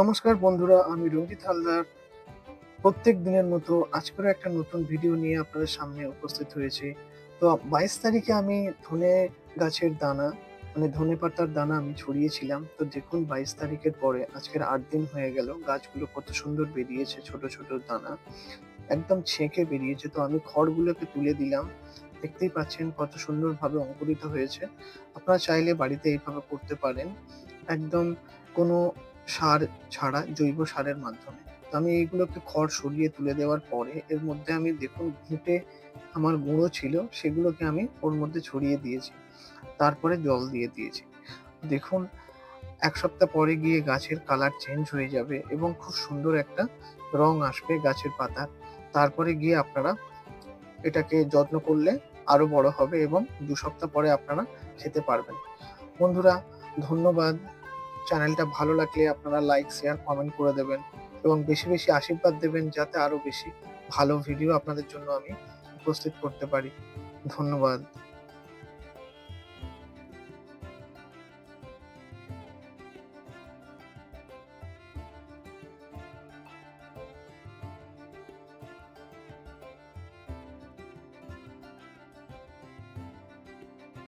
নমস্কার বন্ধুরা, আমি রঞ্জিত হালদার। প্রত্যেক দিনের মতো আজকেরও একটা নতুন ভিডিও নিয়ে আপনাদের সামনে উপস্থিত হয়েছি। তো ২২ তারিখে আমি ধনে গাছের দানা, মানে ধনেপাতার দানা আমি ছড়িয়েছিলাম। তো দেখুন ২২ তারিখের পরে আজকের ৮ দিন হয়ে গেল। গাছগুলো কত সুন্দর বেরিয়েছে, ছোট, ছোট দানা। একদম ছেঁকে বেরিয়েছে। তো আমি খড়গুলোকে তুলে দিলাম। দেখতেই পাচ্ছেন কত সুন্দরভাবে অঙ্কুরিত হয়েছে। আপনারা চাইলে বাড়িতে এইভাবে করতে পারেন। একদম কোনো সার ছাড়া জৈব সারের মাধ্যমে। তো আমি এইগুলোকে খড় সরিয়ে তুলে দেওয়ার পরে এর মধ্যে আমি দেখুন ঘুঁটে আমার গুঁড়ো ছিল সেগুলোকে আমি ওর মধ্যে ছড়িয়ে দিয়েছি। তারপরে জল দিয়ে দিয়েছি। দেখুন ১ সপ্তাহ পরে গিয়ে গাছের কালার চেঞ্জ হয়ে যাবে এবং খুব সুন্দর একটা রং আসবে গাছের পাতার। তারপরে গিয়ে আপনারা এটাকে যত্ন করলে আরো বড় হবে এবং ২ সপ্তাহ পরে আপনারা খেতে পারবেন। বন্ধুরা, ধন্যবাদ। চ্যানেলটা ভালো লাগলে আপনারা লাইক, শেয়ার, কমেন্ট করে দেবেন এবং বেশি, বেশি আশীর্বাদ দেবেন যাতে আরো বেশি ভালো ভিডিও আপনাদের জন্য আমি উপস্থিত করতে পারি। ধন্যবাদ।